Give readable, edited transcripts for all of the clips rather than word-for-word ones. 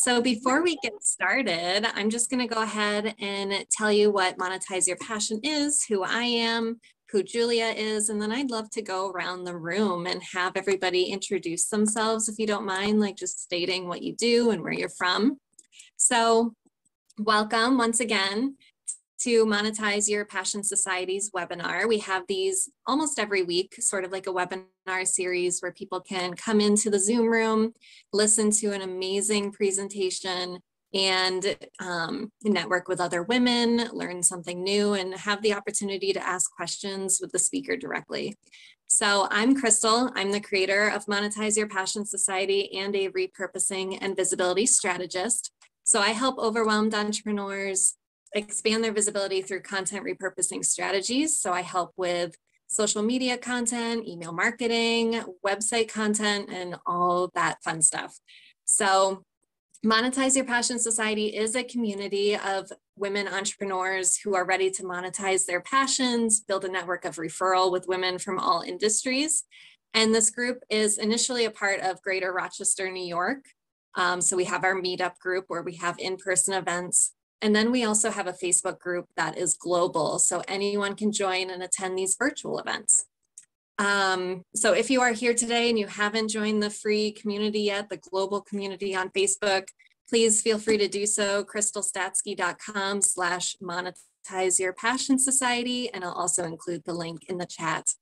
So before we get started, I'm just going to go ahead and tell you what Monetize Your Passion is, who I am, who Julia is, and then I'd love to go around the room and have everybody introduce themselves, if you don't mind, like just stating what you do and where you're from. So welcome once again to Monetize Your Passion Society's webinar. We have these almost every week, sort of like a webinar series where people can come into the Zoom room, listen to an amazing presentation, and network with other women, learn something new, and have the opportunity to ask questions with the speaker directly. So I'm Crystal. I'm the creator of Monetize Your Passion Society and a repurposing and visibility strategist. So I help overwhelmed entrepreneurs expand their visibility through content repurposing strategies. So I help with social media content, email marketing, website content, and all that fun stuff. So Monetize Your Passion Society is a community of women entrepreneurs who are ready to monetize their passions, build a network of referral with women from all industries. And this group is initially a part of Greater Rochester, New York. So we have our meetup group where we have in-person events. And then we also have a Facebook group that is global, so anyone can join and attend these virtual events. So if you are here today and you haven't joined the free community yet, the global community on Facebook, please feel free to do so, crystalstatsky.com/monetize your passion society, and I'll also include the link in the chat.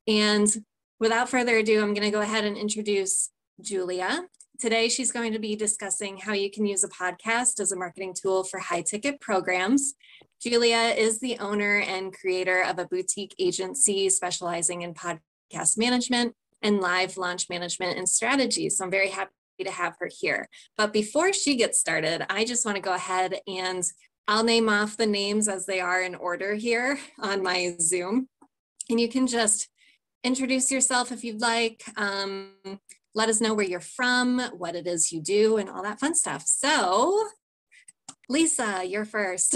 And without further ado, I'm going to go ahead and introduce Julia. Today, she's going to be discussing how you can use a podcast as a marketing tool for high-ticket programs. Julia is the owner and creator of a boutique agency specializing in podcast management and live launch management and strategy. So I'm very happy to have her here. But before she gets started, I just want to go ahead and I'll name off the names as they are in order here on my Zoom. And you can just introduce yourself if you'd like. Let us know where you're from, what it is you do, and all that fun stuff. So, Lisa, you're first.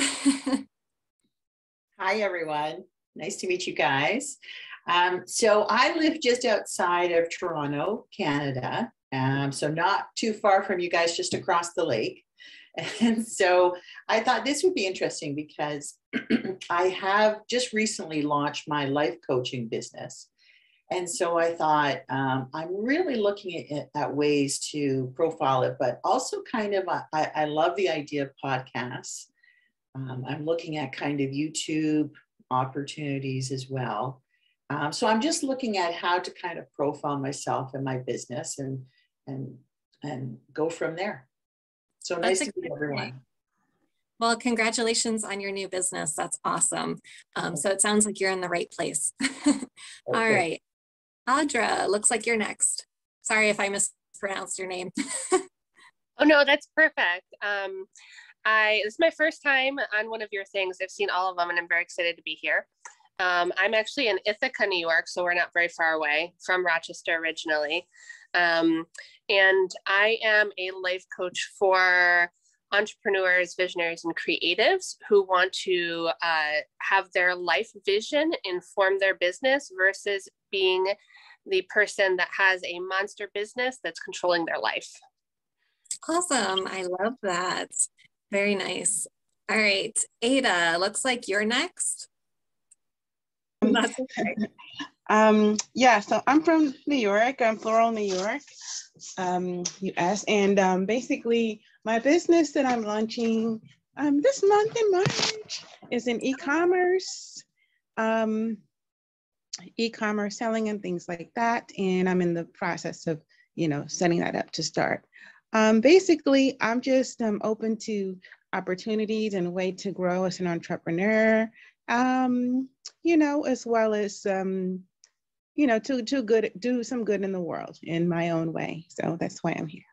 Hi, everyone. Nice to meet you guys. So I live just outside of Toronto, Canada. So not too far from you guys, just across the lake. And so I thought this would be interesting because I have just recently launched my life coaching business. And so I thought I'm really looking at ways to profile it, but also kind of, I love the idea of podcasts. I'm looking at kind of YouTube opportunities as well. So I'm just looking at how to kind of profile myself and my business and go from there. So nice to meet everyone. Well, congratulations on your new business. That's awesome. So it sounds like you're in the right place. Okay. All right. Audra, looks like you're next. Sorry if I mispronounced your name. Oh, no, that's perfect. This is my first time on one of your things. I've seen all of them and I'm very excited to be here. I'm actually in Ithaca, New York, so we're not very far away from Rochester originally. And I am a life coach for entrepreneurs, visionaries, and creatives who want to have their life vision inform their business versus being the person that has a monster business that's controlling their life. Awesome. I love that. Very nice. All right, Ada, looks like you're next. That's okay. Yeah, so I'm from New York. I'm Floral, New York, US. And basically, my business that I'm launching this month in March is in e-commerce, selling and things like that. And I'm in the process of, setting that up to start. Basically, I'm just open to opportunities and a way to grow as an entrepreneur, as well as, to do some good in the world in my own way. So that's why I'm here.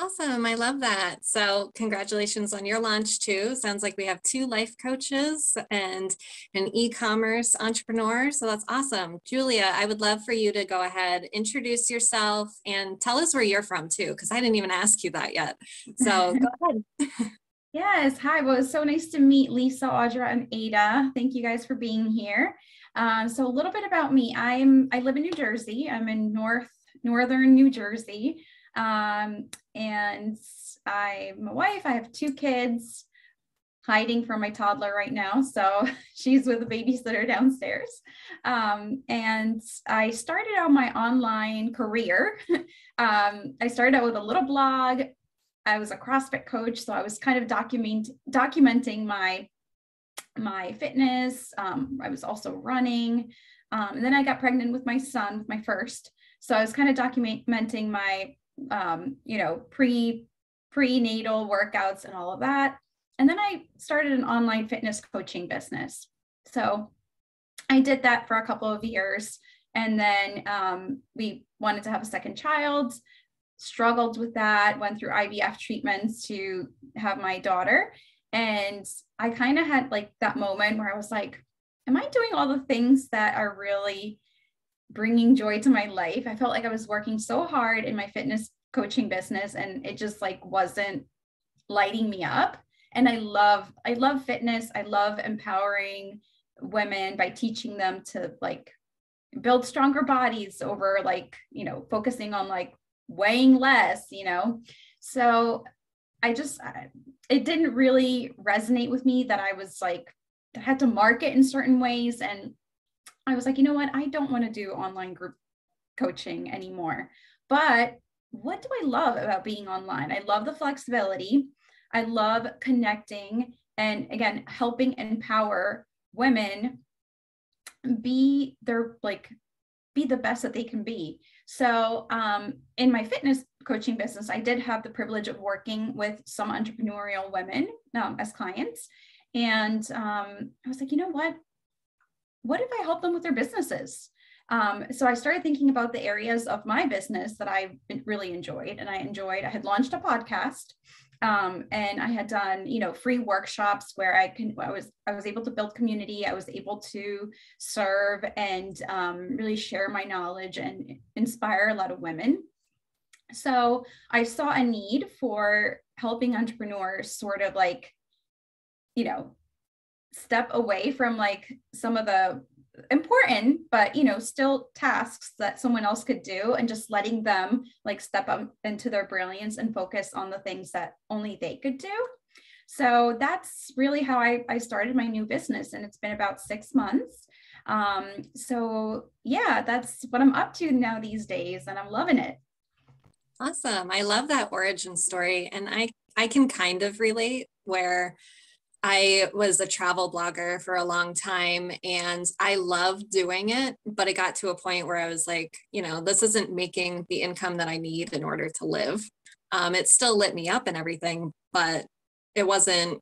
Awesome. I love that. So congratulations on your launch too. Sounds like we have 2 life coaches and an e-commerce entrepreneur. So that's awesome. Julia, I would love for you to go ahead, introduce yourself and tell us where you're from too, because I didn't even ask you that yet. So go ahead. Yes. Hi. Well, it's so nice to meet Lisa, Audra, and Ada. Thank you guys for being here. So a little bit about me. I live in New Jersey. I'm in northern New Jersey. And I'm a wife. I have 2 kids, hiding from my toddler right now. So she's with a babysitter downstairs. And I started out my online career. I started out with a little blog. I was a CrossFit coach. So I was kind of documenting my fitness. I was also running. And then I got pregnant with my son, with my first. So I was kind of documenting my, prenatal workouts and all of that. And then I started an online fitness coaching business. So I did that for a couple of years. And then we wanted to have a second child, struggled with that, went through IVF treatments to have my daughter. And I kind of had like that moment where I was like, am I doing all the things that are really bringing joy to my life? I felt like I was working so hard in my fitness coaching business and it just like wasn't lighting me up. And I love fitness. I love empowering women by teaching them to like build stronger bodies over like, focusing on like weighing less, So it didn't really resonate with me that I was like, I had to market in certain ways. And I was like, you know what? I don't want to do online group coaching anymore. But what do I love about being online? I love the flexibility. I love connecting and again, helping empower women be the best that they can be. So in my fitness coaching business, I did have the privilege of working with some entrepreneurial women as clients. And I was like, you know what? What if I help them with their businesses? So I started thinking about the areas of my business that I really enjoyed. And I had launched a podcast. And I had done, free workshops where I was able to build community. I was able to serve and really share my knowledge and inspire a lot of women. So I saw a need for helping entrepreneurs sort of like, step away from like some of the important, but still tasks that someone else could do and just letting them like step up into their brilliance and focus on the things that only they could do. So that's really how I started my new business, and it's been about 6 months. So yeah, that's what I'm up to now these days, and I'm loving it. Awesome. I love that origin story. And I can kind of relate, where I was a travel blogger for a long time and I loved doing it, but it got to a point where I was like, this isn't making the income that I need in order to live. It still lit me up and everything, but it wasn't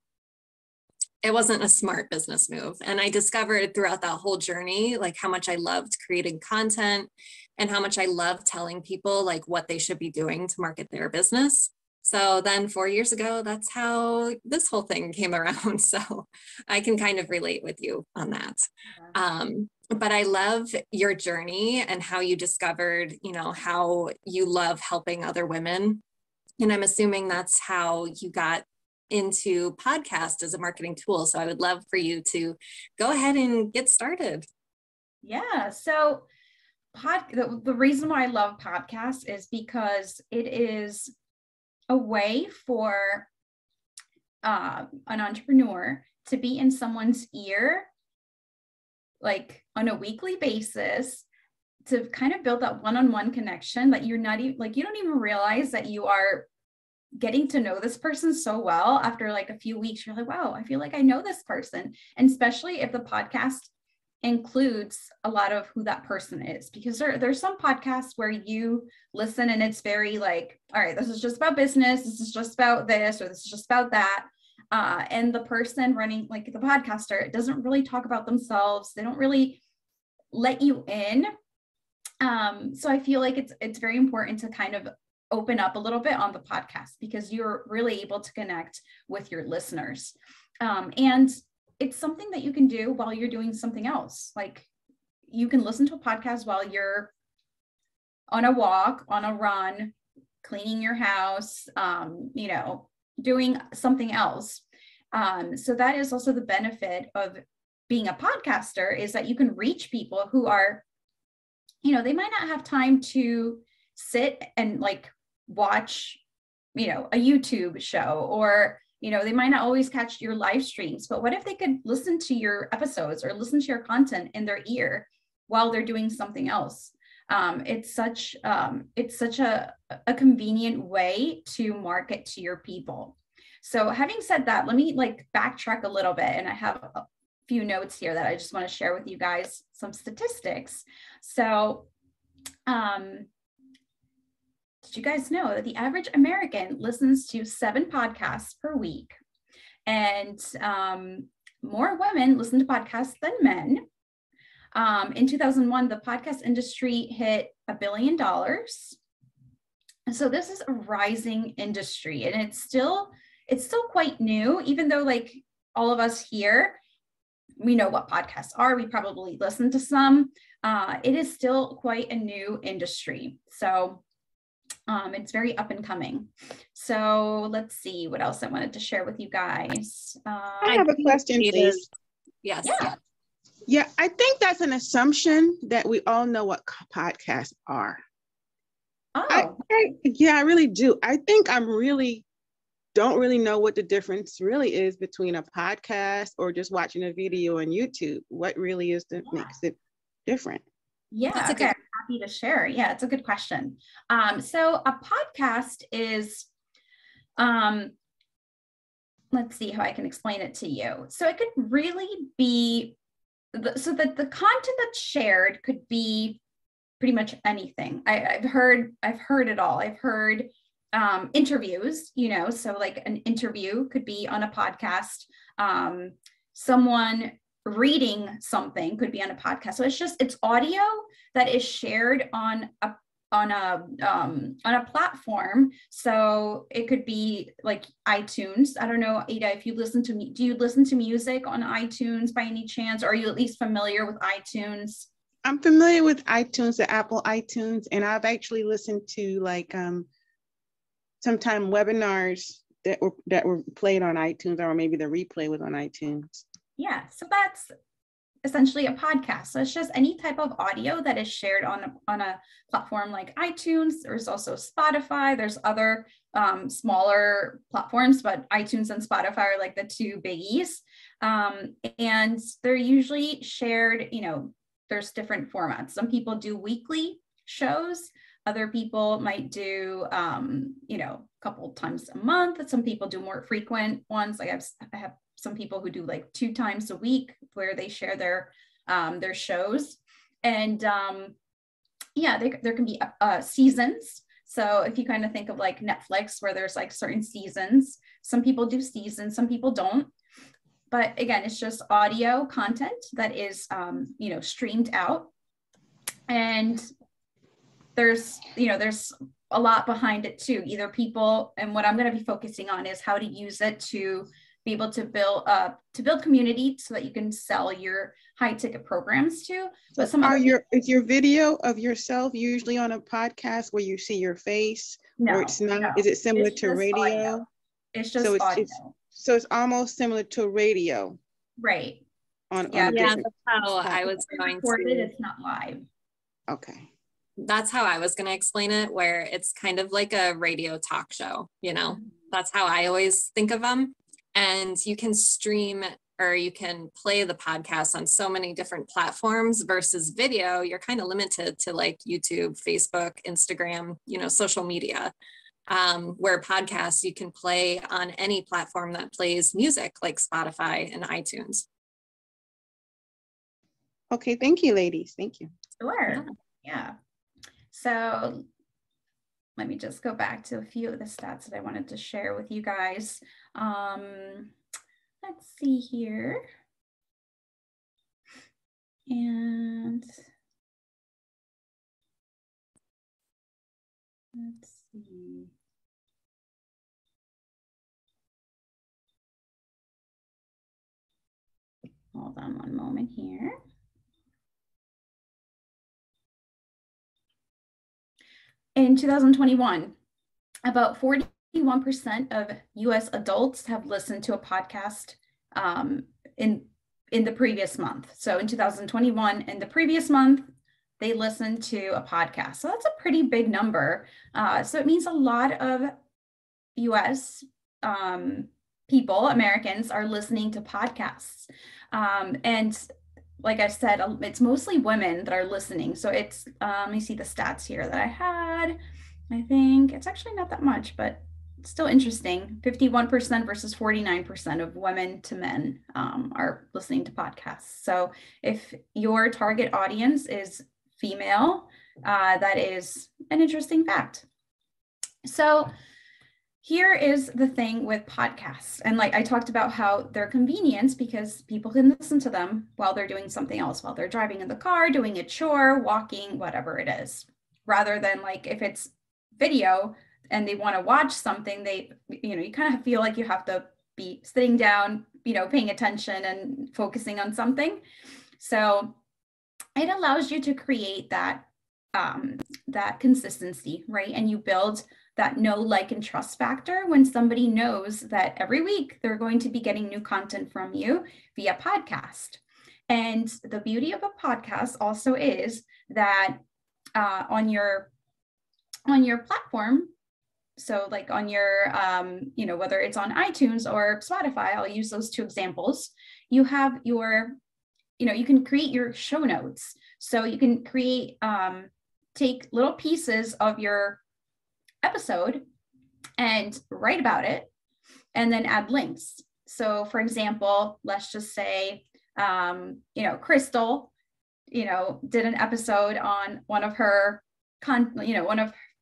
a smart business move. And I discovered throughout that whole journey, like how much I loved creating content and how much I loved telling people like what they should be doing to market their business. So then 4 years ago, that's how this whole thing came around. So I can kind of relate with you on that. But I love your journey and how you discovered, how you love helping other women. And I'm assuming that's how you got into podcast as a marketing tool. So I would love for you to go ahead and get started. Yeah. So the reason why I love podcasts is because it is a way for an entrepreneur to be in someone's ear, like on a weekly basis, to kind of build that one-on-one connection that you're not even like, you don't even realize that you are getting to know this person so well. After like a few weeks, you're like, wow, I feel like I know this person. And especially if the podcast includes a lot of who that person is, because there's some podcasts where you listen and it's very like, all right, this is just about business, this is just about this, or this is just about that, and the person running, like the podcaster, doesn't really talk about themselves. They don't really let you in. So I feel like it's very important to kind of open up a little bit on the podcast, because you're really able to connect with your listeners, and it's something that you can do while you're doing something else. Like you can listen to a podcast while you're on a walk, on a run, cleaning your house, doing something else. So that is also the benefit of being a podcaster, is that you can reach people who are, they might not have time to sit and like watch, a YouTube show, or, they might not always catch your live streams, but what if they could listen to your episodes or listen to your content in their ear while they're doing something else? It's such a convenient way to market to your people. So having said that, let me backtrack a little bit, and I have a few notes here that I just want to share with you guys, some statistics. So did you guys know that the average American listens to 7 podcasts per week? And more women listen to podcasts than men. In 2001, the podcast industry hit $1 billion. So this is a rising industry, and it's still quite new, even though all of us here, we know what podcasts are. We probably listen to some. It is still quite a new industry. So it's very up and coming. So let's see what else I wanted to share with you guys. I have a question, please. Yes. Yeah, I think that's an assumption that we all know what podcasts are. Oh, I really do. I think don't really know what the difference really is between a podcast or just watching a video on YouTube. What really is that makes it different? Yeah, okay. I'm happy to share. Yeah, it's a good question. So a podcast is, let's see how I can explain it to you. So it could really be, so that the content that's shared could be pretty much anything. I've heard it all. I've heard interviews, so an interview could be on a podcast. Someone reading something could be on a podcast. So it's audio that is shared on a platform. So it could be like iTunes. I don't know, Ada, if you do you listen to music on iTunes by any chance? Or are you at least familiar with iTunes? I'm familiar with iTunes, the Apple iTunes, and I've actually listened to sometime webinars that were played on iTunes, or maybe the replay was on iTunes. Yeah, so that's essentially a podcast. So it's just any type of audio that is shared on a platform like iTunes. There's also Spotify. There's other smaller platforms, but iTunes and Spotify are the 2 biggies. And they're usually shared, there's different formats. Some people do weekly shows. Other people might do, a couple times a month. Some people do more frequent ones. I have some people who do 2 times a week where they share their shows. And there can be seasons. So if you kind of think of Netflix, where there's certain seasons, some people do seasons, some people don't. But again, it's just audio content that is, streamed out. And there's a lot behind it too. Either people, and what I'm going to be focusing on is how to use it to be able to build community so that you can sell your high ticket programs to. But is your video of yourself usually on a podcast where you see your face? No, or it's not. No. Is it similar to radio? Audio. It's just audio. So it's almost similar to radio. Right. That's how I was going to. It's not live. Okay. That's how I was going to explain it, where it's kind of like a radio talk show, That's how I always think of them. And you can stream, or you can play the podcast on so many different platforms, versus video, you're kind of limited to YouTube, Facebook, Instagram, social media. Where podcasts, you can play on any platform that plays music, like Spotify and iTunes. Okay, thank you, ladies. Thank you. Sure. Yeah. So let me just go back to a few of the stats that I wanted to share with you guys. Let's see here. And let's see. Hold on one moment here. In 2021, about 41% of US adults have listened to a podcast in the previous month. So in 2021, in the previous month, they listen to a podcast. So that's a pretty big number. So it means a lot of US people, Americans, are listening to podcasts. And like I said, it's mostly women that are listening. So it's, let me see the stats here that I had. I think it's actually not that much, but still interesting. 51% versus 49% of women to men are listening to podcasts. So if your target audience is female, that is an interesting fact. So here is the thing with podcasts. And like I talked about how they're convenient because people can listen to them while they're doing something else, while they're driving in the car, doing a chore, walking, whatever it is, rather than like if it's video and they want to watch something, you kind of feel like you have to be sitting down, paying attention and focusing on something. So it allows you to create that consistency, right? And you build that know, like, and trust factor when somebody knows that every week they're going to be getting new content from you via podcast. And the beauty of a podcast also is that on your platform, so like on your, whether it's on iTunes or Spotify, I'll use those two examples, you have your, you can create your show notes. So you can create, take little pieces of your episode and write about it and then add links. So for example, let's just say, Crystal, did an episode on one of her,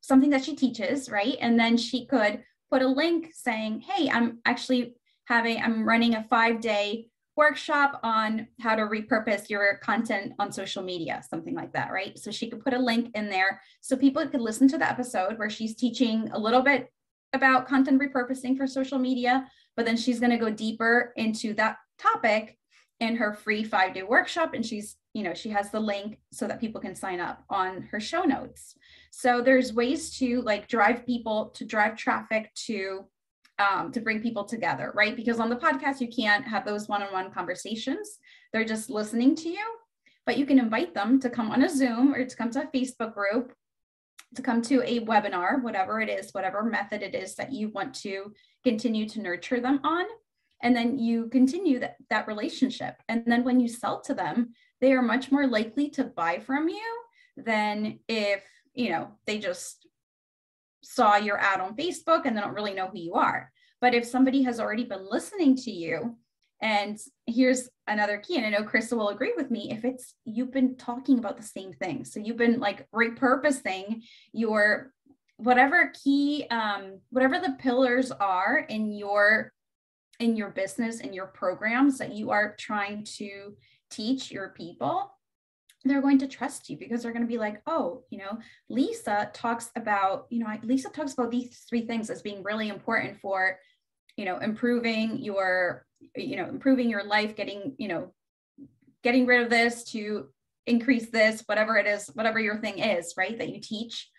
something that she teaches, right? And then she could put a link saying, hey, I'm running a 5-day workshop on how to repurpose your content on social media, something like that, right? So she could put a link in there so people could listen to the episode where she's teaching a little bit about content repurposing for social media, but then she's going to go deeper into that topic in her free 5-day workshop. And she has the link so that people can sign up on her show notes. So there's ways to like drive traffic to bring people together, right? Because on the podcast, you can't have those one-on-one conversations. They're just listening to you, but you can invite them to come on a Zoom or to come to a Facebook group, to come to a webinar, whatever it is, whatever method it is that you want to continue to nurture them on. And then you continue that relationship. And then when you sell to them, they are much more likely to buy from you than if, they just saw your ad on Facebook and they don't really know who you are. But if somebody has already been listening to you, and here's another key, and I know Krista will agree with me, if it's you've been talking about the same thing. So you've been like repurposing your whatever key, whatever the pillars are in your business and your programs that you are trying to teach your people, they're going to trust you because they're going to be like, oh, Lisa talks about these 3 things as being really important for, improving your life, getting rid of this to increase this, whatever it is, whatever your thing is, right, that you teach.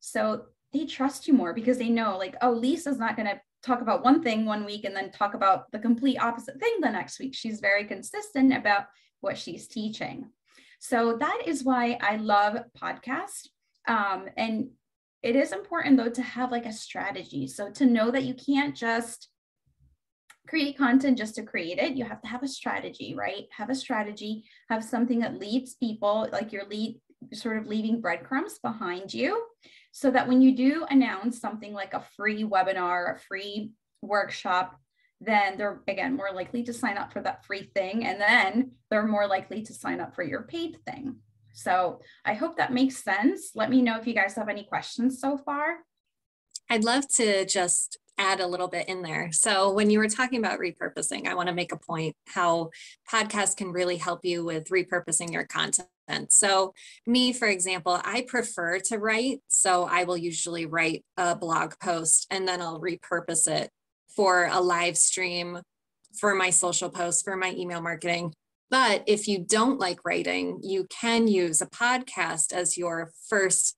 So they trust you more because they know like, oh, Lisa's not going to talk about one thing one week and then talk about the complete opposite thing the next week. She's very consistent about what she's teaching. So that is why I love podcasts. And it is important though to have like a strategy. So to know that you can't just create content just to create it. You have to have a strategy, right? Have a strategy, have something that leads people, like sort of leaving breadcrumbs behind you so that when you do announce something like a free webinar, a free workshop, then they're, again, more likely to sign up for that free thing. And then they're more likely to sign up for your paid thing. So I hope that makes sense. Let me know if you guys have any questions so far. I'd love to just add a little bit in there. So when you were talking about repurposing, I want to make a point how podcasts can really help you with repurposing your content. So me, for example, I prefer to write. So I will usually write a blog post and then I'll repurpose it for a live stream, for my social posts, for my email marketing. But if you don't like writing, you can use a podcast as your first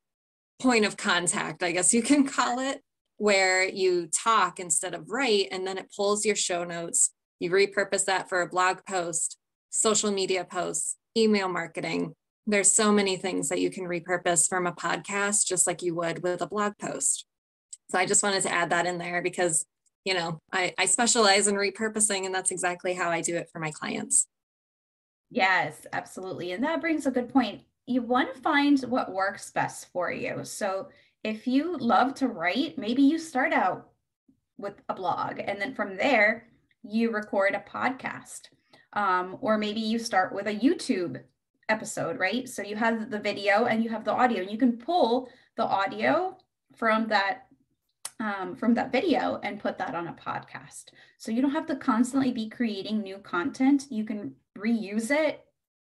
point of contact, I guess you can call it, where you talk instead of write, and then it pulls your show notes. You repurpose that for a blog post, social media posts, email marketing, There's so many things that you can repurpose from a podcast, just like you would with a blog post. So I just wanted to add that in there because, you know, I specialize in repurposing, and that's exactly how I do it for my clients. Yes, absolutely. And that brings a good point. You want to find what works best for you. So if you love to write, maybe you start out with a blog, and then from there, you record a podcast. Or maybe you start with a YouTube episode, right? So you have the video and you have the audio, and you can pull the audio from that video and put that on a podcast. So you don't have to constantly be creating new content. You can reuse it,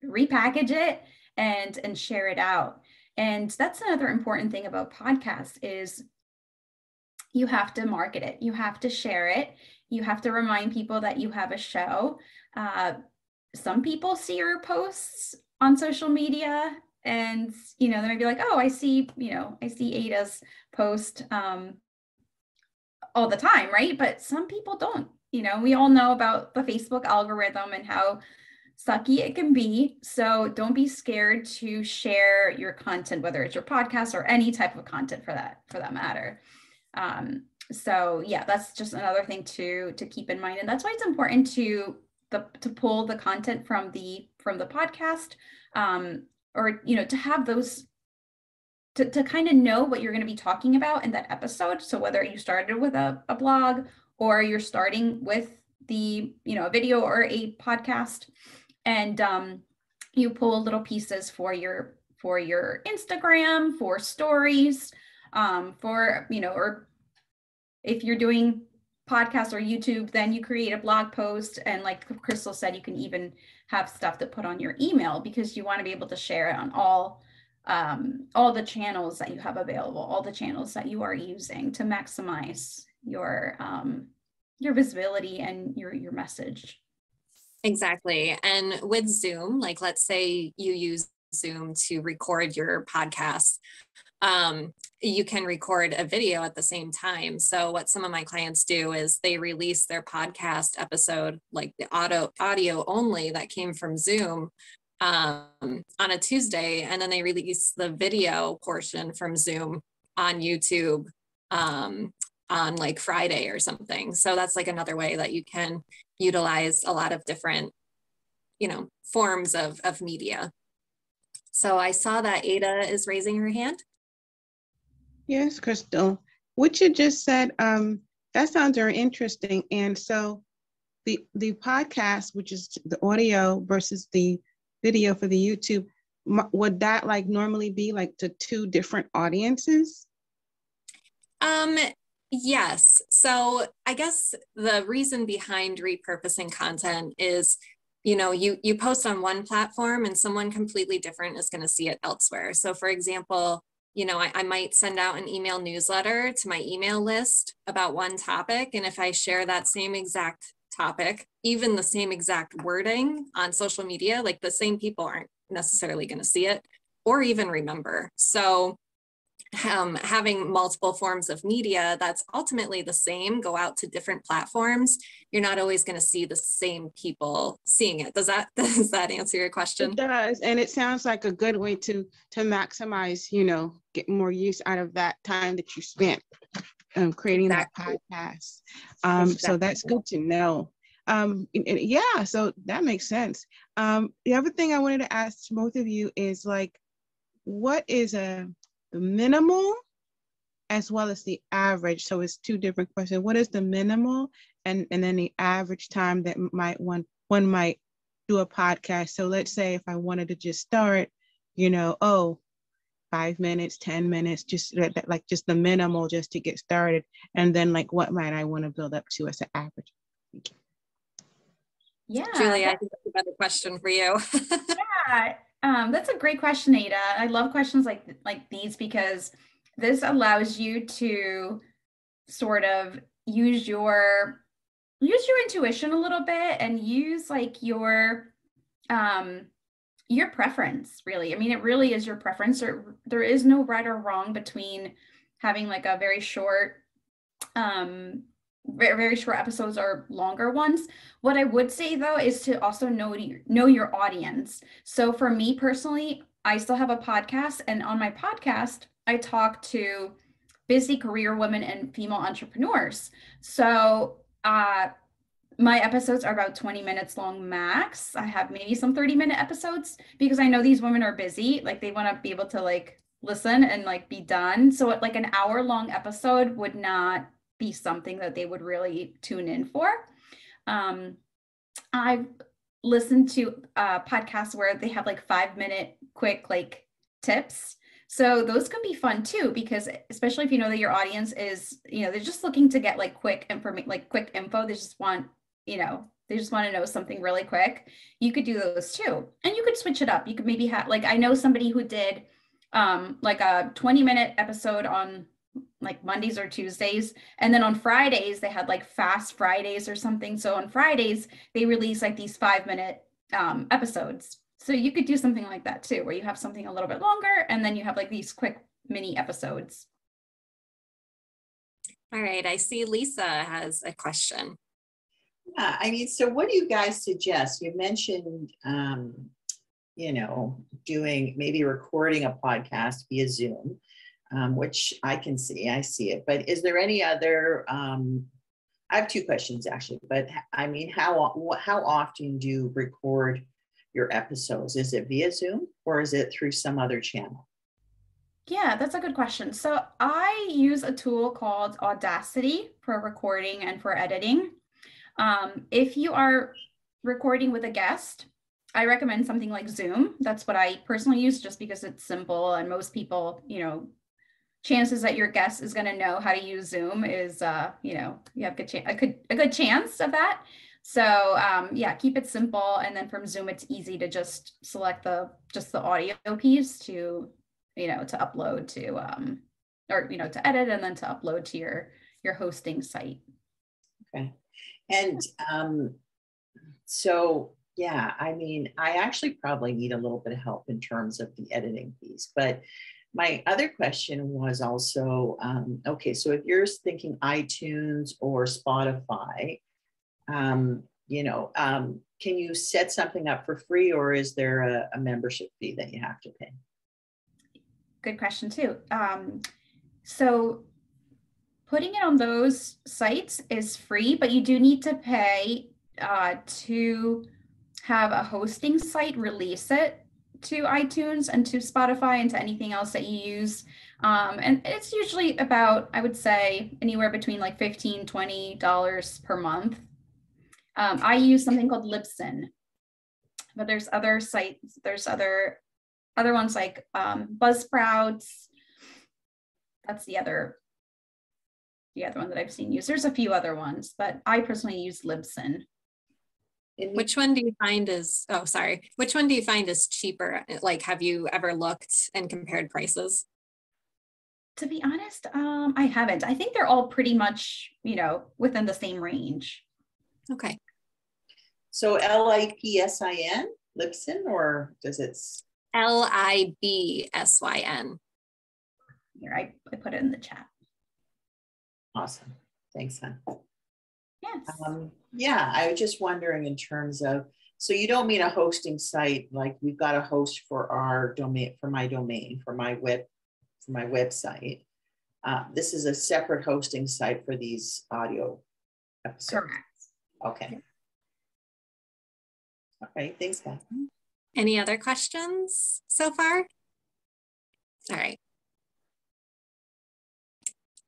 repackage it, and share it out. And that's another important thing about podcasts is you have to market it. You have to share it. You have to remind people that you have a show. Some people see your posts on social media, and they might be like, oh, I see Ada's post all the time, right? But some people don't. We all know about the Facebook algorithm and how sucky it can be. So don't be scared to share your content, whether it's your podcast or any type of content for that matter. So yeah, that's just another thing to keep in mind. And that's why it's important to pull the content from the podcast, or to have those to kind of know what you're going to be talking about in that episode. So whether you started with a blog or you're starting with a video or a podcast, and you pull little pieces for your Instagram, for stories, or if you're doing podcasts or YouTube, then you create a blog post. And like Crystal said, you can even have stuff to put on your email, because you want to be able to share it on all the channels that you have available, all the channels that you are using to maximize your visibility and your message. Exactly. And with Zoom, like let's say you use Zoom to record your podcast, you can record a video at the same time. So what some of my clients do is they release their podcast episode, like the audio only that came from Zoom, on a Tuesday, and then they release the video portion from Zoom on YouTube on like Friday or something. So that's like another way that you can utilize a lot of different, forms of media. So I saw that Ada is raising her hand. Yes, Crystal. What you just said, that sounds very interesting. And so the podcast, which is the audio versus the video for the YouTube, would that like normally be like to two different audiences? Yes. So I guess the reason behind repurposing content is, you post on one platform and someone completely different is going to see it elsewhere. So for example, I might send out an email newsletter to my email list about one topic. And if I share that same exact topic, even the same exact wording on social media, like the same people aren't necessarily going to see it or even remember. So having multiple forms of media that's ultimately the same go out to different platforms, you're not always going to see the same people seeing it. Does that answer your question? It does. And it sounds like a good way to maximize, get more use out of that time that you spent creating exactly. That podcast. Exactly. So that's good to know. Yeah, so that makes sense. The other thing I wanted to ask both of you is like, what is the minimal as well as the average? So it's two different questions. What is the minimal and then the average time that one might do a podcast? So let's say if I wanted to just start, 5 minutes, 10 minutes, just like just the minimal just to get started. And then like, what might I want to build up to as an average? Yeah. Julia, I think that's a better question for you. Yeah. That's a great question, Ada. I love questions like these, because this allows you to sort of use your intuition a little bit and use like your preference, really. I mean, it really is your preference. There is no right or wrong between having like a very short very short episodes or longer ones. What I would say though is to also know your audience. So for me personally, I still have a podcast, and on my podcast, I talk to busy career women and female entrepreneurs. So my episodes are about 20 minutes long max. I have maybe some 30-minute episodes because I know these women are busy. Like they want to be able to like listen and like be done. So like an hour-long episode would not be something that they would really tune in for. I've listened to podcasts where they have like 5-minute quick like tips. So those can be fun too, because especially if you know that your audience is, they're just looking to get like quick information, like quick info. They just want, they just want to know something really quick. You could do those too. And you could switch it up. You could maybe have, like, I know somebody who did like a 20-minute episode on like Mondays or Tuesdays. And then on Fridays, they had like Fast Fridays or something. So on Fridays, they release like these 5-minute episodes. So you could do something like that too, where you have something a little bit longer and then you have like these quick mini episodes. All right, I see Lisa has a question. Yeah, I mean, so what do you guys suggest? You mentioned, doing maybe recording a podcast via Zoom, which I see it, but is there any other, I have two questions actually, but I mean, how often do you record your episodes? Is it via Zoom or is it through some other channel? Yeah, that's a good question. So I use a tool called Audacity for recording and for editing. If you are recording with a guest, I recommend something like Zoom. That's what I personally use just because it's simple and most people, chances that your guest is going to know how to use Zoom is, you have a good chance of that. So yeah, keep it simple. And then from Zoom, it's easy to just select the audio piece to, to upload to, or, to edit and then to upload to your hosting site. Okay. And so, yeah, I mean, I actually probably need a little bit of help in terms of the editing piece, but my other question was also, okay, so if you're thinking iTunes or Spotify, can you set something up for free or is there a membership fee that you have to pay? Good question too. So putting it on those sites is free, but you do need to pay to have a hosting site release it to iTunes and to Spotify and to anything else that you use. And it's usually about, I would say, anywhere between like $15, $20 per month. I use something called Libsyn, but there's other sites, there's other ones like Buzzsprouts. That's the other one that I've seen used. There's a few other ones, but I personally use Libsyn. Which one do you find is, which one do you find is cheaper? Like, have you ever looked and compared prices? To be honest, I haven't. I think they're all pretty much, within the same range. Okay. So Libsyn, Libsyn, or does it? Libsyn. Here, I put it in the chat. Awesome. Thanks, hon. Yes. Yeah, I was just wondering in terms of, so you don't mean a hosting site, like we've got a host for our domain, for my website. This is a separate hosting site for these audio episodes. Correct. Okay. All right, thanks, Beth. Any other questions so far? All right.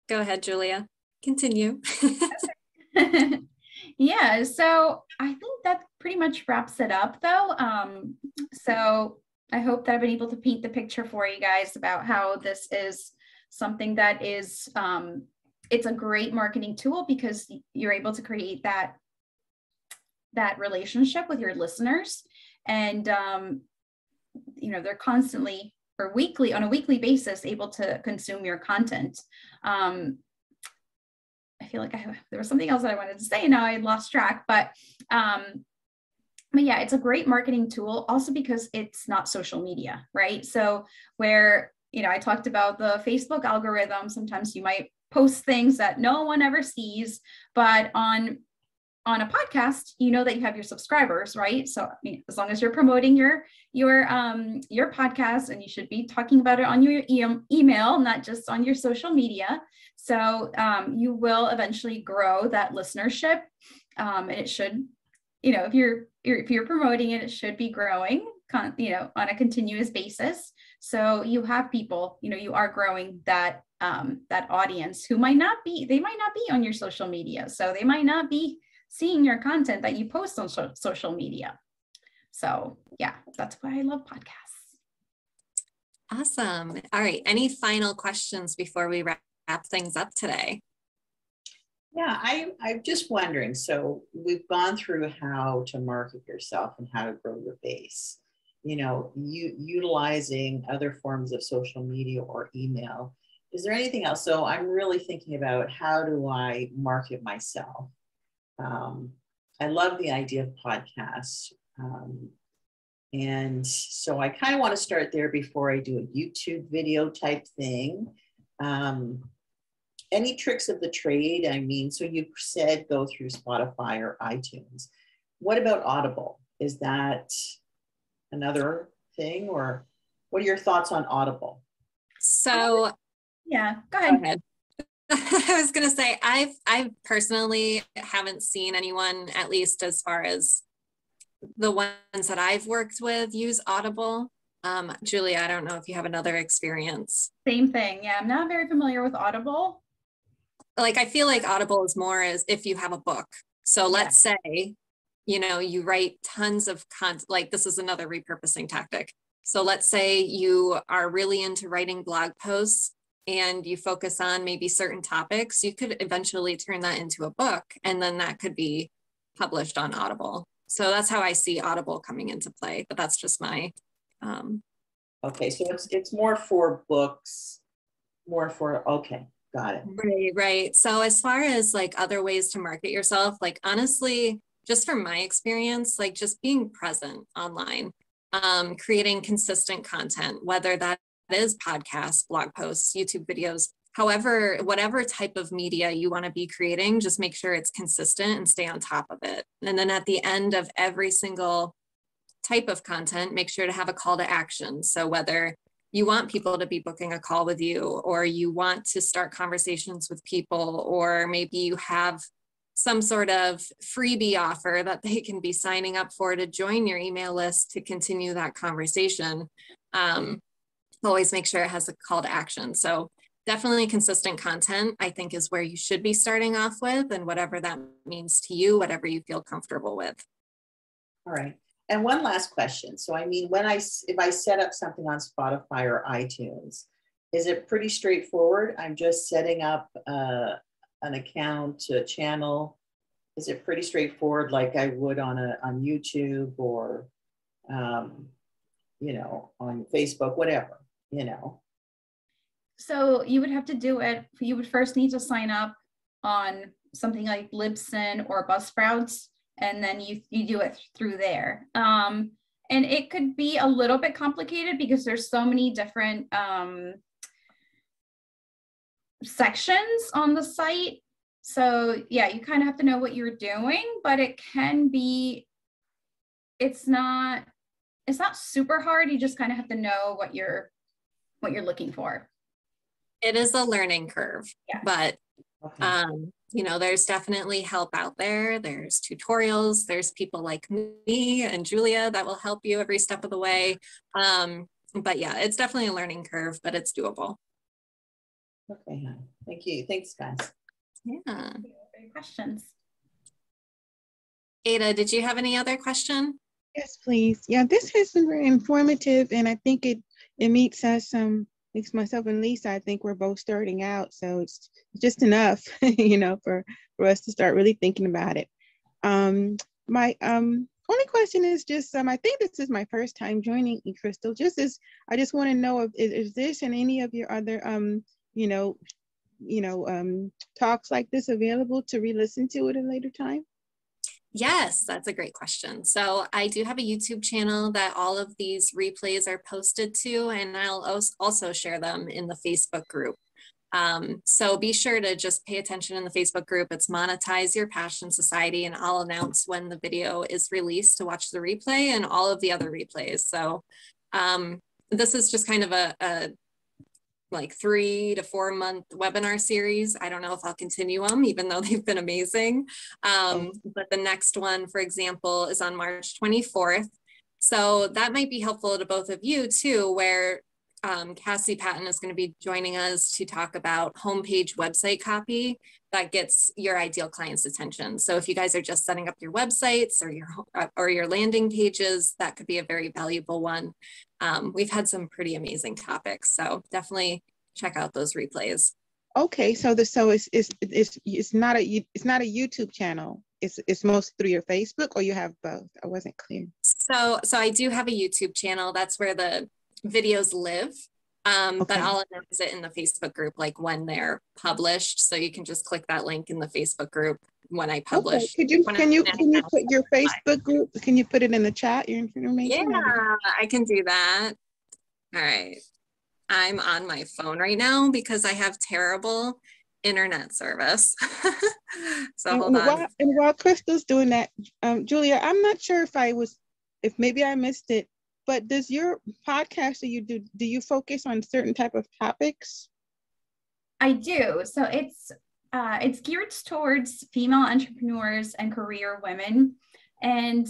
Go ahead, Julia. Continue. Yeah, so I think that pretty much wraps it up though. So I hope that I've been able to paint the picture for you guys about how this is something that is, it's a great marketing tool because you're able to create that relationship with your listeners. And, they're constantly or on a weekly basis able to consume your content. I feel like there was something else that I wanted to say and now I lost track, but yeah, it's a great marketing tool also because it's not social media, right? So where, I talked about the Facebook algorithm, sometimes you might post things that no one ever sees, but on on a podcast, you know that you have your subscribers, right? So I mean, as long as you're promoting your podcast, and you should be talking about it on your email, not just on your social media. So you will eventually grow that listenership, and it should, you know, if you're promoting it, it should be growing, you know, on a continuous basis. So you have people, you know, you are growing that that audience who might not be on your social media, so they might not be seeing your content that you post on social media. So yeah, that's why I love podcasts. Awesome. All right. Any final questions before we wrap things up today? Yeah, I'm just wondering, so we've gone through how to market yourself and how to grow your base, you know, utilizing other forms of social media or email. Is there anything else? So I'm really thinking about, how do I market myself? I love the idea of podcasts. And so I kind of want to start there before I do a YouTube video type thing. Any tricks of the trade? I mean, so you said go through Spotify or iTunes. What about Audible? Is that another thing, or what are your thoughts on Audible? So yeah, go ahead. Go ahead. I was going to say, I personally haven't seen anyone, at least as far as the ones that I've worked with, use Audible. Julia, I don't know if you have another experience. Same thing. Yeah, I'm not very familiar with Audible. Like, I feel like Audible is more as if you have a book. So let's say, you know, you write tons of content, like this is another repurposing tactic. So let's say you are really into writing blog posts and you focus on maybe certain topics, you could eventually turn that into a book, and then that could be published on Audible. So that's how I see Audible coming into play, but that's just my. Okay, so it's more for books, okay, got it. Right. So as far as like other ways to market yourself, like honestly, just from my experience, like just being present online, creating consistent content, whether that is podcasts, blog posts, YouTube videos, however, whatever type of media you want to be creating, just make sure it's consistent and stay on top of it. And then at the end of every single type of content, make sure to have a call to action. So whether you want people to be booking a call with you, or you want to start conversations with people, or maybe you have some sort of freebie offer that they can be signing up for to join your email list to continue that conversation. Always make sure it has a call to action. So definitely consistent content, I think, is where you should be starting off with, and whatever that means to you, whatever you feel comfortable with. All right. And one last question. So, I mean, if I set up something on Spotify or iTunes, is it pretty straightforward? I'm just setting up an account, a channel. Is it pretty straightforward, like I would on YouTube, or, you know, on Facebook, whatever, you know? So you would have to do it. You would first need to sign up on something like Libsyn or Buzzsprouts, and then you do it through there. And it could be a little bit complicated because there's so many different sections on the site. So yeah, you kind of have to know what you're doing, but it can be, it's not super hard. You just kind of have to know what you're looking for. It is a learning curve, yeah. But Okay. you know, there's definitely help out there. There's tutorials, there's people like me and Julia that will help you every step of the way. But yeah, it's definitely a learning curve, but it's doable. Okay, thank you. Thanks, guys. Yeah. Any questions? Ada, did you have any other question? Yes, please. Yeah, this has been very informative, and I think it meets us. Makes myself and Lisa, I think we're both starting out, so it's just enough, you know, for us to start really thinking about it. My only question is just, I think this is my first time joining eCrystal. I just want to know if is this and any of your other talks like this available to re-listen to at a later time? Yes, that's a great question. So I do have a YouTube channel that all of these replays are posted to, and I'll also share them in the Facebook group. So be sure to just pay attention in the Facebook group. It's Monetize Your Passion Society, and I'll announce when the video is released to watch the replay and all of the other replays. So this is just kind of a like 3 to 4 month webinar series. I don't know if I'll continue them, even though they've been amazing. But the next one, for example, is on March 24th. So that might be helpful to both of you too, where Cassie Patton is going to be joining us to talk about homepage website copy that gets your ideal client's attention. So if you guys are just setting up your websites or your landing pages, that could be a very valuable one. We've had some pretty amazing topics, so definitely check out those replays. Okay, so it's not a YouTube channel. It's mostly through your Facebook, or you have both? I wasn't clear. So I do have a YouTube channel. That's where the videos live. Okay. But I'll announce it in the Facebook group, like when they're published. So you can just click that link in the Facebook group when I publish. Okay. Can you put your Facebook group? Can you put it in the chat? Your information? Yeah, I can do that. All right. I'm on my phone right now because I have terrible internet service. So hold on. While Crystal's doing that, Julia, I'm not sure if maybe I missed it, but does your podcast that you do you focus on certain type of topics? I do. So it's geared towards female entrepreneurs and career women. And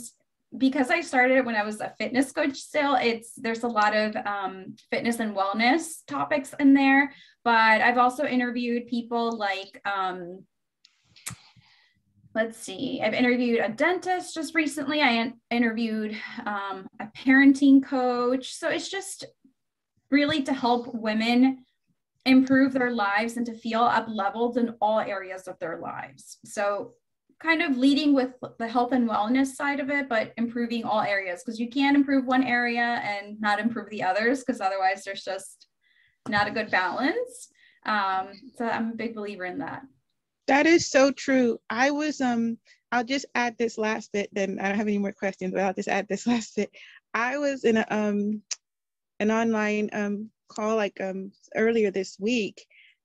because I started when I was a fitness coach still, there's a lot of fitness and wellness topics in there. But I've also interviewed people like, let's see, I've interviewed a dentist just recently. I interviewed a parenting coach. So it's just really to help women improve their lives and to feel up-leveled in all areas of their lives. So kind of leading with the health and wellness side of it, but improving all areas, because you can't improve one area and not improve the others, because otherwise there's just not a good balance. So I'm a big believer in that. That is so true. I'll just add this last bit, then I don't have any more questions, but I'll just add this last bit. I was in an online call earlier this week,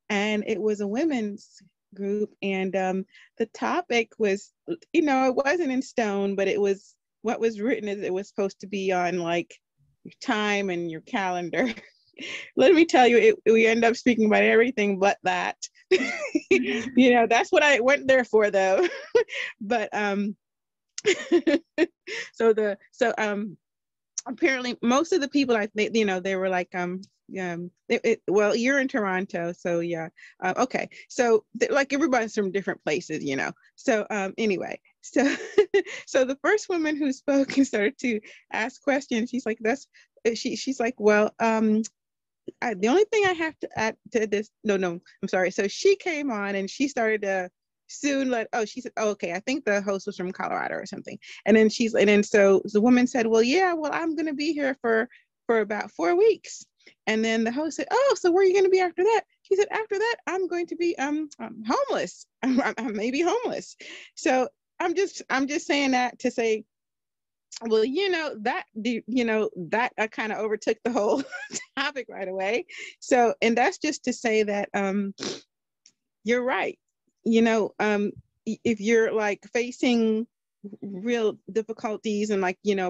and it was a women's group, and the topic was, it wasn't in stone, but it was, what was written is it was supposed to be on like your time and your calendar. Let me tell you, we end up speaking about everything but that. That's what I went there for, though. But apparently most of the people they were like well, you're in Toronto, so yeah. Okay, so like everybody's from different places, so anyway, so the first woman who spoke and started to ask questions, she's like, she's like, well, the only thing I have to add to this, no, I'm sorry. So she came on and she started to she said, okay, I think the host was from Colorado or something. And then so the woman said, well, I'm going to be here for about 4 weeks. And then the host said, oh, so where are you going to be after that? She said, after that, I'm going to be homeless. I may be homeless. So I'm just saying that to say, well, that kind of overtook the whole topic right away. So, and that's just to say that you're right. If you're like facing real difficulties and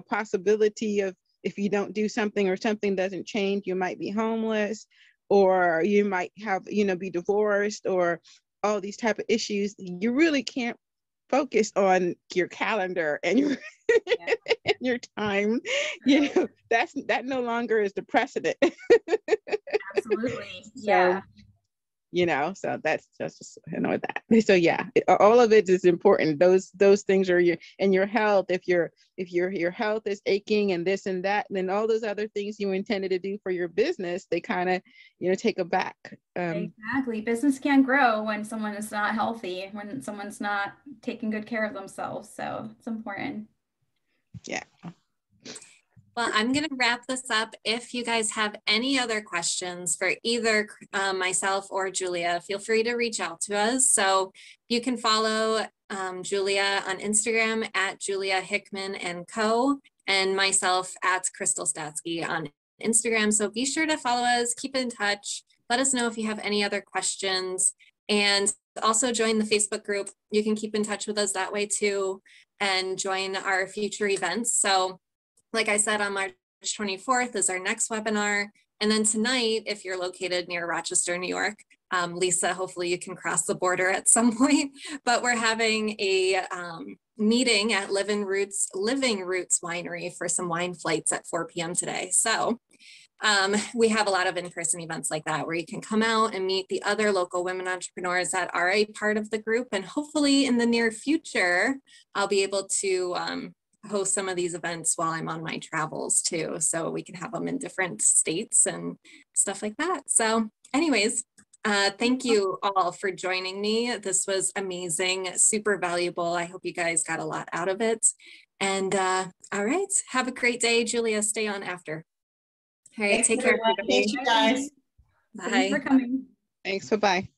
possibility of, if you don't do something or something doesn't change, you might be homeless, or you might have, be divorced, or all these type of issues, you really can't focus on your calendar and your time. That no longer is the precedent. Absolutely. Yeah. So that's just that. So yeah, all of it is important. Those things are your health. If your health is aching and this and that, then all those other things you intended to do for your business, they kind of take a back. Exactly. Business can't grow when someone is not healthy, when someone's not taking good care of themselves. So it's important. Yeah. Well, I'm going to wrap this up. If you guys have any other questions for either myself or Julia, feel free to reach out to us. So you can follow Julia on Instagram at Julia Hickman & Co. and myself at Crystal Statskey on Instagram. So be sure to follow us, keep in touch. let us know if you have any other questions, and also join the Facebook group. You can keep in touch with us that way too, and join our future events. So like I said, on March 24th is our next webinar. And then tonight, if you're located near Rochester, New York, Lisa, hopefully you can cross the border at some point, but we're having a meeting at Living Roots Winery for some wine flights at 4 p.m. today. So we have a lot of in-person events like that where you can come out and meet the other local women entrepreneurs that are a part of the group. And hopefully in the near future, I'll be able to host some of these events while I'm on my travels too. So we can have them in different states and stuff like that. So anyways, thank you all for joining me. This was amazing, super valuable. I hope you guys got a lot out of it. And all right, have a great day. Julia, stay on after. All right, Thanks, take care. everyone. Thank you guys. Bye. Thanks for coming. Thanks. Bye-bye.